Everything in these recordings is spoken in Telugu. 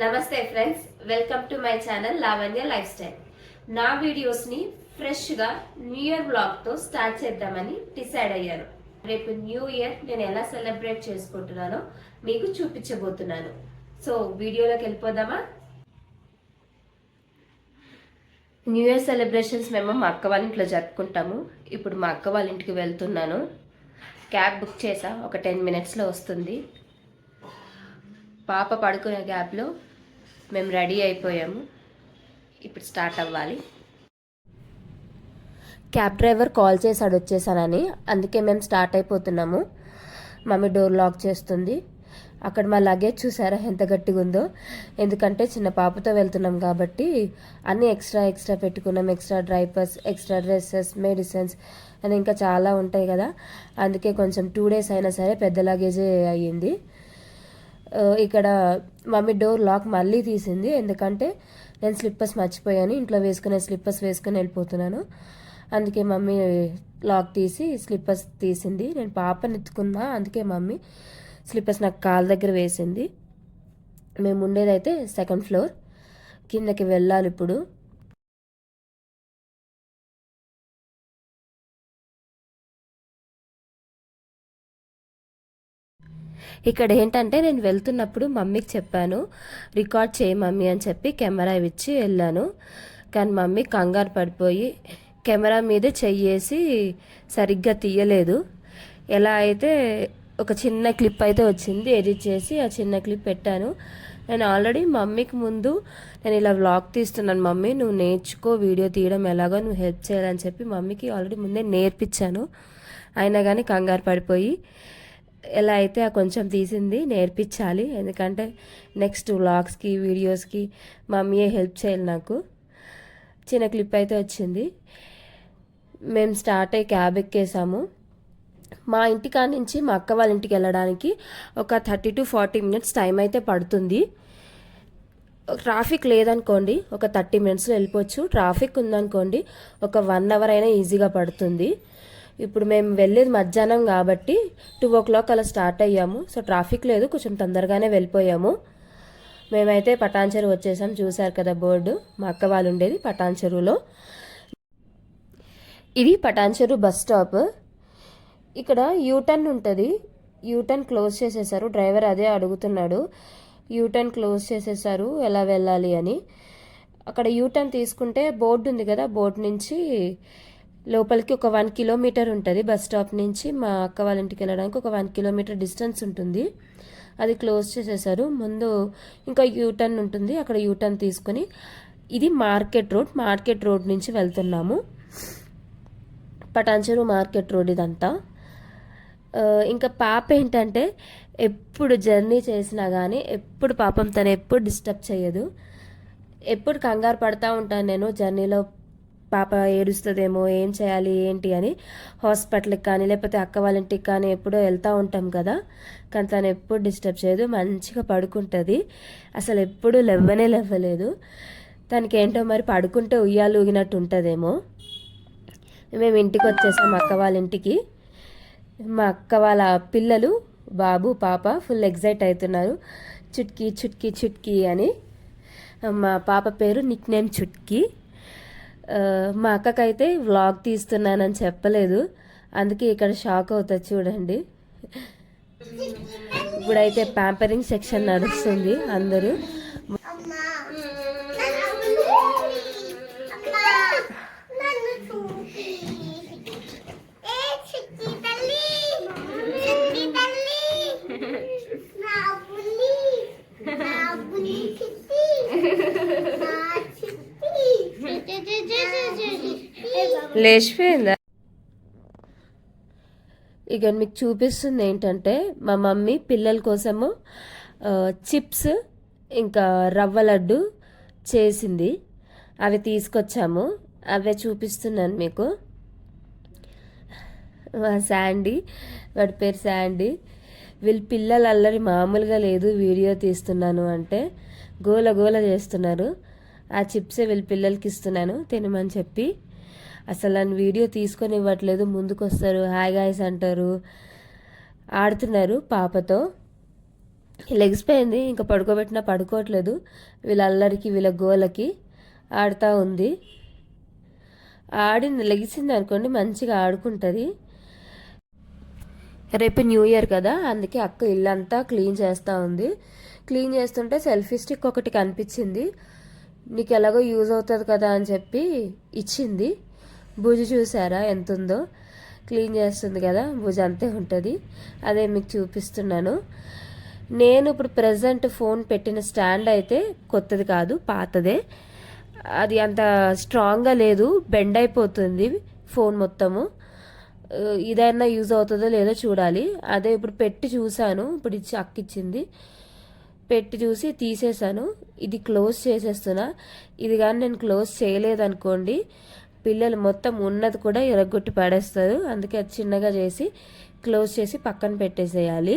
నమస్తే friends, welcome to my channel Lavanya life style. నా వీడియోస్ని ఫ్రెష్గా న్యూ ఇయర్ బ్లాగ్తో స్టార్ట్ చేద్దామని డిసైడ్ అయ్యాను. రేపు న్యూ ఇయర్ నేను ఎలా సెలబ్రేట్ చేసుకుంటున్నానో మీకు చూపించబోతున్నాను. సో వీడియోలోకి వెళ్ళిపోదామా? న్యూ ఇయర్ సెలబ్రేషన్స్ మేము మా అక్క వాళ్ళ ఇంట్లో జరుపుకుంటాము. ఇప్పుడు మా అక్క వాళ్ళ ఇంటికి వెళ్తున్నాను. క్యాబ్ బుక్ చేసా, ఒక 10 minutesలో వస్తుంది. పాప పడుకునే గ్యాప్లో మేము రెడీ అయిపోయాము. ఇప్పుడు స్టార్ట్ అవ్వాలి. క్యాబ్ డ్రైవర్ కాల్ చేశాడు వచ్చేసానని, అందుకే మేము స్టార్ట్ అయిపోతున్నాము. మమ్మీ డోర్ లాక్ చేస్తుంది. అక్కడ మా లగేజ్ చూసారా ఎంత గట్టిగా ఉందో, ఎందుకంటే చిన్న పాపతో వెళ్తున్నాం కాబట్టి అన్నీ ఎక్స్ట్రా పెట్టుకున్నాం. ఎక్స్ట్రా డ్రైపర్స్, ఎక్స్ట్రా డ్రెస్సెస్, మెడిసిన్స్ అని ఇంకా చాలా ఉంటాయి కదా. అందుకే కొంచెం 2 days అయినా సరే పెద్ద లగేజే అయ్యింది. ఇక్కడ మమ్మీ డోర్ లాక్ మళ్ళీ తీసింది, ఎందుకంటే నేను స్లిప్పర్స్ మర్చిపోయాను. ఇంట్లో వేసుకునే స్లిప్పర్స్ వేసుకుని వెళ్ళిపోతున్నాను. అందుకే మమ్మీ లాక్ తీసి స్లిప్పర్స్ తీసింది. నేను పాపని ఎత్తుకున్నా, అందుకే మమ్మీ స్లిప్పర్స్ నాకు కాళ్ళ దగ్గర వేసింది. మేము ఉండేదైతే 2nd floor. కిందకి వెళ్ళాలి ఇప్పుడు. ఇక్కడ ఏంటంటే నేను వెళ్తున్నప్పుడు మమ్మీకి చెప్పాను, రికార్డ్ చేయి మమ్మీ అని చెప్పి కెమెరా ఇచ్చి వెళ్ళాను. కానీ మమ్మీ కంగారు పడిపోయి కెమెరా మీదే చెయ్యేసి సరిగ్గా తీయలేదు. ఎలా అయితే ఒక చిన్న క్లిప్ అయితే వచ్చింది, ఎడిట్ చేసి ఆ చిన్న క్లిప్ పెట్టాను. నేను ఆల్రెడీ మమ్మీకి ముందు నేను ఇలా వ్లాగ్ తీస్తున్నాను మమ్మీ, నువ్వు నేర్చుకో వీడియో తీయడం ఎలాగో, నువ్వు హెల్ప్ చేయాలని చెప్పి మమ్మీకి ఆల్రెడీ ముందే నేర్పించాను. అయినా కానీ కంగారు పడిపోయి ఎలా అయితే కొంచెం తీసింది నేర్పించాలి, ఎందుకంటే నెక్స్ట్ వ్లాగ్స్కి వీడియోస్కి మమ్మీయే హెల్ప్ చేయాలి నాకు. చిన్న క్లిప్ అయితే వచ్చింది. మేము స్టార్ట్ అయ్యి క్యాబ్ ఎక్కేసాము. మా ఇంటికాడ నుంచి మా అక్క వాళ్ళ ఇంటికి వెళ్ళడానికి ఒక 30 to 40 minutes టైం అయితే పడుతుంది. ట్రాఫిక్ లేదనుకోండి ఒక 30 minutesలో వెళ్ళిపోవచ్చు. ట్రాఫిక్ ఉందనుకోండి ఒక 1 hour అయినా ఈజీగా పడుతుంది. ఇప్పుడు మేము వెళ్ళేది మధ్యాహ్నం కాబట్టి 2 o'clock అలా స్టార్ట్ అయ్యాము. సో ట్రాఫిక్ లేదు, కొంచెం తొందరగానే వెళ్ళిపోయాము. మేమైతే పటాన్ చెరువు వచ్చేసాం. చూసారు కదా బోర్డు, మా అక్క వాళ్ళు ఉండేది పటాన్ చెరువులో. ఇది పటాన్ చెరువు బస్ స్టాప్. ఇక్కడ యూటర్న్ ఉంటుంది. యూటర్న్ క్లోజ్ చేసేసారు. డ్రైవర్ అదే అడుగుతున్నాడు, యూటర్న్ క్లోజ్ చేసేసారు ఎలా వెళ్ళాలి అని. అక్కడ యూటర్న్ తీసుకుంటే బోర్డు ఉంది కదా, బోర్డు నుంచి లోపలికి ఒక 1 kilometer ఉంటుంది. బస్ స్టాప్ నుంచి మా అక్క వాళ్ళ ఇంటికి వెళ్ళడానికి ఒక 1 kilometer డిస్టెన్స్ ఉంటుంది. అది క్లోజ్ చేసేసారు. ముందు ఇంకా యూటర్న్ ఉంటుంది, అక్కడ యూటర్న్ తీసుకొని ఇది మార్కెట్ రోడ్ నుంచి వెళ్తున్నాము. పటాన్ చెరువు మార్కెట్ రోడ్ ఇదంతా. ఇంకా పాప ఏంటంటే ఎప్పుడు జర్నీ చేసినా కానీ ఎప్పుడు పాపం తను ఎప్పుడు డిస్టర్బ్ చేయదు. ఎప్పుడు కంగారు పడతా ఉంటాను నేను జర్నీలో, పాప ఏడుస్తుందేమో, ఏం చేయాలి ఏంటి అని. హాస్పిటల్కి కానీ లేకపోతే అక్క వాళ్ళ ఇంటికి కానీ ఎప్పుడో వెళ్తూ ఉంటాం కదా, కానీ తను ఎప్పుడు డిస్టర్బ్ చేయదు, మంచిగా పడుకుంటుంది. అసలు ఎప్పుడు లేవలేదు. తనకి ఏంటో మరి పడుకుంటే ఉయ్యాలు ఊగినట్టు ఉంటుందేమో. మేము ఇంటికి వచ్చేసాం అక్క వాళ్ళ ఇంటికి. మా అక్క వాళ్ళ పిల్లలు బాబు పాప ఫుల్ ఎగ్జైట్ అవుతున్నారు. చుట్కీ చుట్కీ చుట్కీ అని. మా పాప పేరు నిక్ నేమ్ చుట్కీ. మా అక్కకైతే వ్లాగ్ తీస్తున్నానని చెప్పలేదు, అందుకే ఇక్కడ షాక్ అవుతుంది చూడండి. ఇప్పుడైతే ప్యాంపరింగ్ సెక్షన్ నడుస్తుంది. అందరూ లేచిపోయిందా. ఇక మీకు చూపిస్తుంది ఏంటంటే మా మమ్మీ పిల్లల కోసము చిప్స్ ఇంకా రవ్వ లడ్డు చేసింది. అవి తీసుకొచ్చాము, అవే చూపిస్తున్నాను మీకు. మా శాండీ, వాడి పేరు శాండీ. వీళ్ళ పిల్లలు అల్లరి మామూలుగా లేదు. వీడియో తీస్తున్నాను అంటే గోల చేస్తున్నారు. ఆ చిప్సే వీళ్ళ పిల్లలకి ఇస్తున్నాను తినమని చెప్పి. అసలు నన్ను వీడియో తీసుకొని ఇవ్వట్లేదు, ముందుకు వస్తారు, హాయ్ గాయ్స్ అంటారు, ఆడుతున్నారు పాపతో. లెగిసిపోయింది. ఇంకా పడుకోబెట్టినా పడుకోవట్లేదు. వీళ్ళ అల్లరికి వీళ్ళ గోలకి ఆడుతూ ఉంది. ఆడింది లెగిసింది అనుకోండి మంచిగా ఆడుకుంటుంది. రేపు న్యూ ఇయర్ కదా, అందుకే అక్క ఇల్లంతా క్లీన్ చేస్తూ ఉంది. క్లీన్ చేస్తుంటే సెల్ఫీ స్టిక్ ఒకటి కనిపించింది. నీకు ఎలాగో యూజ్ అవుతుంది కదా అని చెప్పి ఇచ్చింది. భుజ చూసారా ఎంత ఉందో, క్లీన్ చేస్తుంది కదా, భుజ అంతే ఉంటుంది. అదే మీకు చూపిస్తున్నాను. నేను ఇప్పుడు ప్రజెంట్ ఫోన్ పెట్టిన స్టాండ్ అయితే కొత్తది కాదు, పాతదే. అది అంత స్ట్రాంగ్గా లేదు, బెండ్ అయిపోతుంది ఫోన్ మొత్తము. ఇదైనా యూజ్ అవుతుందో లేదో చూడాలి. అదే ఇప్పుడు పెట్టి చూసాను, ఇప్పుడు ఇచ్చి అక్కిచ్చింది, పెట్టి చూసి తీసేసాను. ఇది క్లోజ్ చేసేస్తున్నా. ఇది కానీ నేను క్లోజ్ చేయలేదనుకోండి పిల్లలు మొత్తం ఉన్నది కూడా ఎరగొట్టి పడేస్తారు. అందుకే అది చిన్నగా చేసి క్లోజ్ చేసి పక్కన పెట్టేసేయాలి.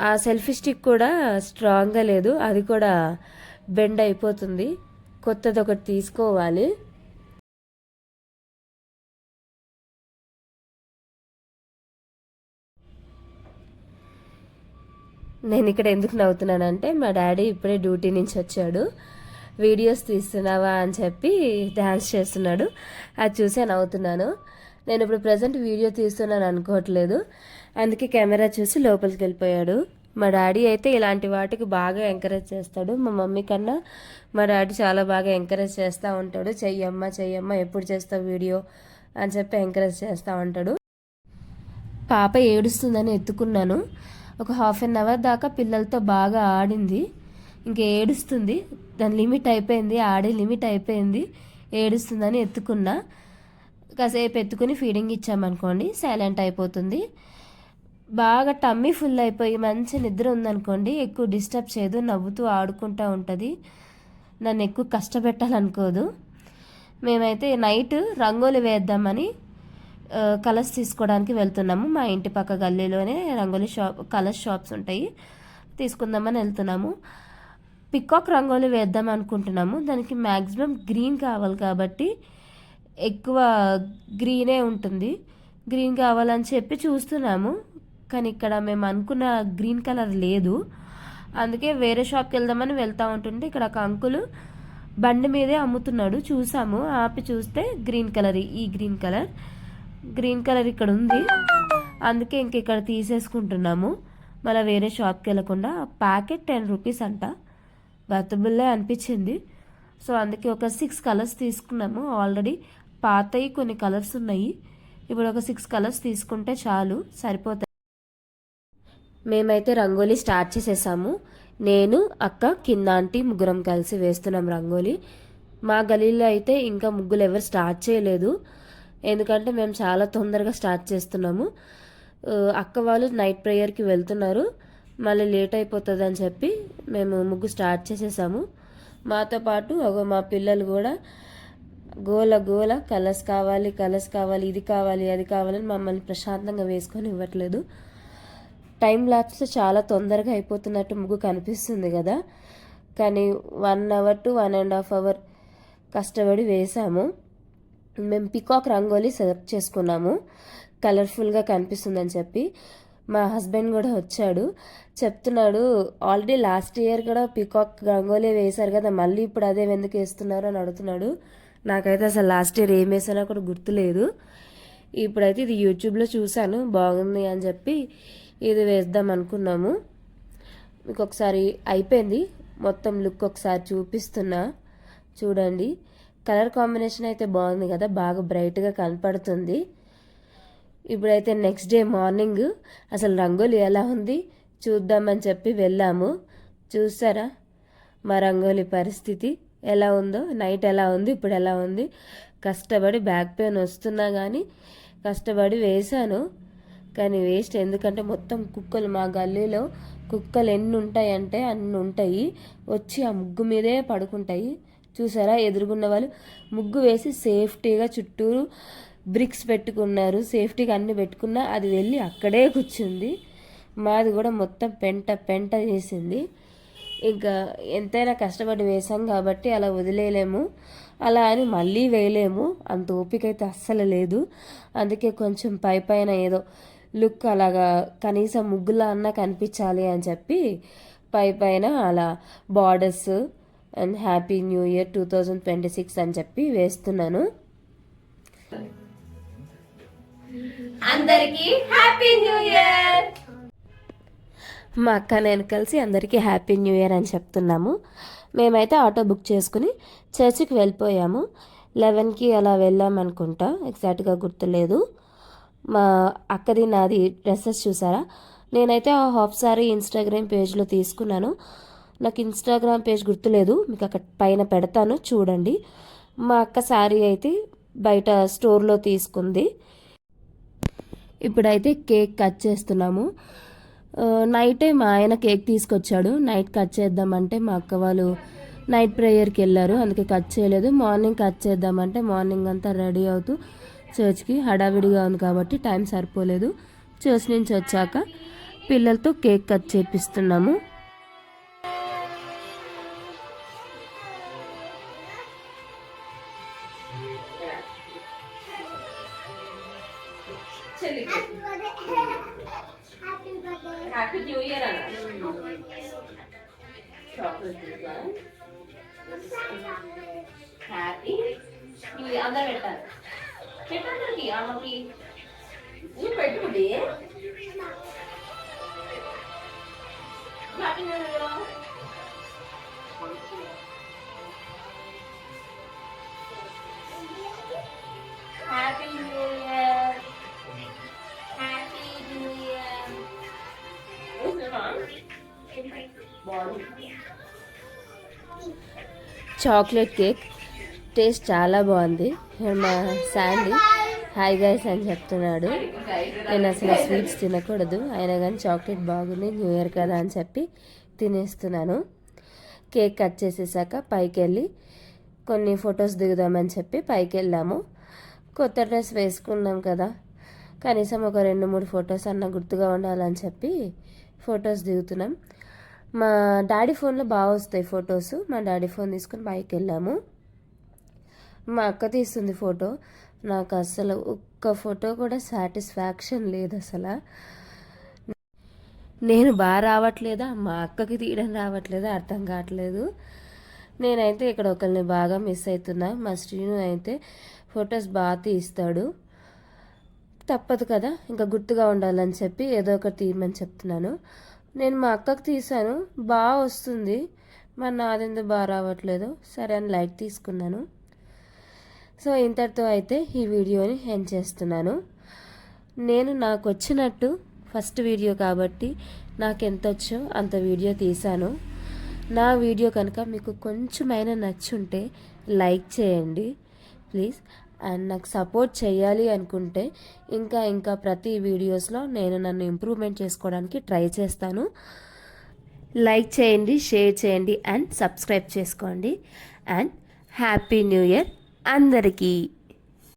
ఆ సెల్ఫీ స్టిక్ కూడా స్ట్రాంగ్గా లేదు, అది కూడా బెండ్ అయిపోతుంది. కొత్తది ఒకటి తీసుకోవాలి. నేను ఇక్కడ ఎందుకు నవ్వుతున్నానంటే మా డాడీ ఇప్పుడే డ్యూటీ నుంచి వచ్చాడు. వీడియోస్ తీస్తున్నావా అని చెప్పి డ్యాన్స్ చేస్తున్నాడు. అది చూసే నవ్వుతున్నాను. నేను ఇప్పుడు ప్రజెంట్ వీడియో తీస్తున్నాను అనుకోవట్లేదు, అందుకే కెమెరా చూసి లోపలికి వెళ్ళిపోయాడు. మా డాడీ అయితే ఇలాంటి వాటికి బాగా ఎంకరేజ్ చేస్తాడు. మా మమ్మీ కన్నా మా డాడీ చాలా బాగా ఎంకరేజ్ చేస్తూ ఉంటాడు. చెయ్యమ్మా చెయ్యమ్మా, ఎప్పుడు చేస్తావు వీడియో అని చెప్పి ఎంకరేజ్ చేస్తూ ఉంటాడు. పాప ఏడుస్తుందని ఎత్తుకున్నాను. ఒక హాఫ్ అన్ అవర్ దాకా పిల్లలతో బాగా ఆడింది. ఇంక ఏడుస్తుంది, దాని లిమిట్ అయిపోయింది, ఆడే లిమిట్ అయిపోయింది. ఏడుస్తుందని ఎత్తుకున్నా. కాసేపు ఎత్తుకుని ఫీడింగ్ ఇచ్చామనుకోండి సైలెంట్ అయిపోతుంది. బాగా టమ్మీ ఫుల్ అయిపోయి మంచి నిద్ర ఉందనుకోండి ఎక్కువ డిస్టర్బ్ చేయదు, నవ్వుతూ ఆడుకుంటూ ఉంటుంది. నన్ను ఎక్కువ కష్టపెట్టాలనుకోదు. మేమైతే నైట్ రంగోలి వేద్దామని కలర్స్ తీసుకోవడానికి వెళ్తున్నాము. మా ఇంటి పక్క గల్లీలోనే రంగోలీ కలర్స్ షాప్స్ ఉంటాయి, తీసుకుందామని వెళ్తున్నాము. పికాక్ రంగోలీ వేద్దాం అనుకుంటున్నాము. దానికి మ్యాక్సిమం గ్రీన్ కావాలి కాబట్టి ఎక్కువ గ్రీనే ఉంటుంది. గ్రీన్ కావాలని చెప్పి చూస్తున్నాము, కానీ ఇక్కడ మేము అనుకున్న గ్రీన్ కలర్ లేదు. అందుకే వేరే షాప్కి వెళ్దామని వెళ్తూ ఉంటుంటే ఇక్కడ ఒక అంకులు బండి మీదే అమ్ముతున్నాడు. చూసాము, ఆపి చూస్తే గ్రీన్ కలర్, ఈ గ్రీన్ కలర్ ఇక్కడ ఉంది. అందుకే ఇంక ఇక్కడ తీసేసుకుంటున్నాము. మళ్ళీ వేరే షాప్కి వెళ్ళకుండా. ప్యాకెట్ 10 రూపీస్ అంట, వర్తబుల్లే అనిపించింది. సో అందుకే ఒక 6 కలర్స్ తీసుకున్నాము. ఆల్రెడీ పాతయి కొన్ని కలర్స్ ఉన్నాయి. ఇప్పుడు ఒక 6 కలర్స్ తీసుకుంటే చాలు, సరిపోతాయి. మేమైతే రంగోలీ స్టార్ట్ చేసేసాము. నేను, అక్క, కింద ఆంటీ ముగ్గురం కలిసి వేస్తున్నాం రంగోలీ. మా గలీలో అయితే ఇంకా ముగ్గులు ఎవరు స్టార్ట్ చేయలేదు, ఎందుకంటే మేము చాలా తొందరగా స్టార్ట్ చేస్తున్నాము. అక్క వాళ్ళు నైట్ ప్రేయర్కి వెళ్తున్నారు, మళ్ళీ లేట్ అయిపోతుంది అని చెప్పి మేము ముగ్గు స్టార్ట్ చేసేసాము. మాతో పాటు మా పిల్లలు కూడా గోల కలర్స్ కావాలి, ఇది కావాలి, అది కావాలని మమ్మల్ని ప్రశాంతంగా వేసుకొని ఇవ్వట్లేదు. టైం ల్యాప్స్లో చాలా తొందరగా అయిపోతున్నట్టు ముగ్గు కనిపిస్తుంది కదా, కానీ 1 అవర్ టు 1.5 అవర్ కష్టపడి వేసాము. మేము పికాక్ రంగోలీ సెలెక్ట్ చేసుకున్నాము, కలర్ఫుల్గా కనిపిస్తుందని చెప్పి. మా హస్బెండ్ కూడా వచ్చాడు, చెప్తున్నాడు ఆల్రెడీ లాస్ట్ ఇయర్ కూడా పికాక్ రంగోలీ వేశారు కదా, మళ్ళీ ఇప్పుడు అదే ఎందుకు వేస్తున్నారు అని అడుగుతున్నాడు. నాకైతే అసలు లాస్ట్ ఇయర్ ఏం వేసానో కూడా గుర్తులేదు. ఇప్పుడైతే ఇది యూట్యూబ్లో చూశాను, బాగుంది అని చెప్పి ఇది వేద్దాం అనుకున్నాము. మీకు ఒకసారి అయిపోయింది మొత్తం లుక్ ఒకసారి చూపిస్తున్నా చూడండి. కలర్ కాంబినేషన్ అయితే బాగుంది కదా, బాగా బ్రైట్గా కనపడుతుంది. ఇప్పుడైతే నెక్స్ట్ డే మార్నింగ్ అసలు రంగోలీ ఎలా ఉంది చూద్దామని చెప్పి వెళ్ళాము. చూసారా మా రంగోలీ పరిస్థితి ఎలా ఉందో, నైట్ ఎలా ఉంది, ఇప్పుడు ఎలా ఉంది. కష్టపడి బ్యాక్ పెయిన్ వస్తున్నా కానీ కష్టపడి వేశాను, కానీ వేస్ట్. ఎందుకంటే మొత్తం కుక్కలు, మా గల్లీలో కుక్కలు ఎన్ని ఉంటాయంటే అన్ని ఉంటాయి, వచ్చి ఆ ముగ్గు మీదే పడుకుంటాయి. చూసారా ఎదురుగున్న వాళ్ళు ముగ్గు వేసి సేఫ్టీగా చుట్టూరు బ్రిక్స్ పెట్టుకున్నారు, సేఫ్టీగా అన్ని పెట్టుకున్నా అది వెళ్ళి అక్కడే కూర్చుంది. మాది కూడా మొత్తం పెంట చేసింది. ఇంకా ఎంతైనా కష్టపడి వేసాం కాబట్టి అలా వదిలేయలేము, అలా అని మళ్ళీ వేయలేము, అంత ఓపిక అయితే అస్సలు లేదు. అందుకే కొంచెం పైన ఏదో లుక్ అలాగా కనీసం ముగ్గులా అన్నా కనిపించాలి అని చెప్పి పైన అలా borders and happy new year 2026 అని చెప్పి వేస్తున్నాను. అందరికీ హ్యాపీ న్యూ ఇయర్. మా అక్క నేను కలిసి అందరికీ హ్యాపీ న్యూ ఇయర్ అని చెప్తున్నాము. మేమైతే ఆటో బుక్ చేసుకుని చర్చికి వెళ్ళిపోయాము. 11కి అలా వెళ్ళామనుకుంటా, ఎగ్జాక్ట్గా గుర్తులేదు. మా అక్కది నాది డ్రెస్సెస్ చూసారా, నేనైతే ఆ హాఫ్ సారీ ఇన్స్టాగ్రామ్ పేజ్లో తీసుకున్నాను. నాకు ఇన్స్టాగ్రామ్ పేజ్ గుర్తులేదు, మీకు అక్కడ పైన పెడతాను చూడండి. మా అక్క శారీ అయితే బయట స్టోర్లో తీసుకుంది. ఇప్పుడైతే కేక్ కట్ చేస్తున్నాము. నైటే మా ఆయన కేక్ తీసుకొచ్చాడు. నైట్ కట్ చేద్దామంటే మా అక్క వాళ్ళు నైట్ ప్రేయర్కి వెళ్ళారు, అందుకే కట్ చేయలేదు. మార్నింగ్ కట్ చేద్దామంటే మార్నింగ్ అంతా రెడీ అవుతూ చర్చ్కి హడావిడిగా ఉంది కాబట్టి టైం సరిపోలేదు. చర్చ్ నుంచి వచ్చాక పిల్లలతో కేక్ కట్ చేపిస్తున్నాము. హ్యాపీ న్యూ ఇయర్ అన్న హ్యాపీ న్యూ ఇయర్ అందరూ పెట్టారు. పెట్టండి అమ్మకి పెట్టుకుంటే happy new year. Happy new year. Happy new year. Chocolate cake taste చాలా బాగుంది. మా శాండీ హాయ్ గైస్ అని చెప్తున్నాడు. నేను అసలు స్వీట్స్ తినకూడదు, అయినా కానీ చాక్లెట్ బాగుంది, న్యూ ఇయర్ కదా అని చెప్పి తినేస్తున్నాను. కేక్ కట్ చేసేసాక పైకి వెళ్ళి కొన్ని ఫొటోస్ దిగుదామని చెప్పి పైకి వెళ్ళాము. కొత్త డ్రెస్ వేసుకున్నాం కదా, కనీసం ఒక 2-3 ఫొటోస్ అన్న గుర్తుగా ఉండాలని చెప్పి ఫొటోస్ దిగుతున్నాం. మా డాడీ ఫోన్లో బాగా వస్తాయి ఫొటోస్. మా డాడీ ఫోన్ తీసుకొని పైకి వెళ్ళాము. మా అక్క తీస్తుంది ఫోటో. నాకు అసలు ఒక్క ఫోటో కూడా సాటిస్ఫాక్షన్ లేదు. అసలు నేను బాగా రావట్లేదా, మా అక్కకి తీయడం రావట్లేదా అర్థం కావట్లేదు. నేనైతే ఇక్కడ ఒకరిని బాగా మిస్ అవుతున్నా. మా శ్రీను అయితే ఫొటోస్ బాగా తీస్తాడు. తప్పదు కదా, ఇంకా గుర్తుగా ఉండాలని చెప్పి ఏదో ఒకటి తీయమని చెప్తున్నాను. నేను మా అక్కకు తీసాను, బాగా వస్తుంది, మరి నాదెందుకు బాగా రావట్లేదు. సరే అని లైట్ తీసుకున్నాను. సో ఇంతటితో అయితే ఈ వీడియోని ఎండ్ చేస్తున్నాను. నేను నాకు వచ్చినట్టు ఫస్ట్ వీడియో కాబట్టి నాకు ఎంత వచ్చో అంత వీడియో తీసాను. నా వీడియో కనుక మీకు కొంచెమైనా నచ్చుంటే లైక్ చేయండి ప్లీజ్. అండ్ నాకు సపోర్ట్ చేయాలి అనుకుంటే ఇంకా ప్రతి వీడియోస్లో నేను నన్ను ఇంప్రూవ్మెంట్ చేసుకోవడానికి ట్రై చేస్తాను. లైక్ చేయండి, షేర్ చేయండి అండ్ సబ్స్క్రైబ్ చేసుకోండి. అండ్ హ్యాపీ న్యూ ఇయర్ అందరికీ.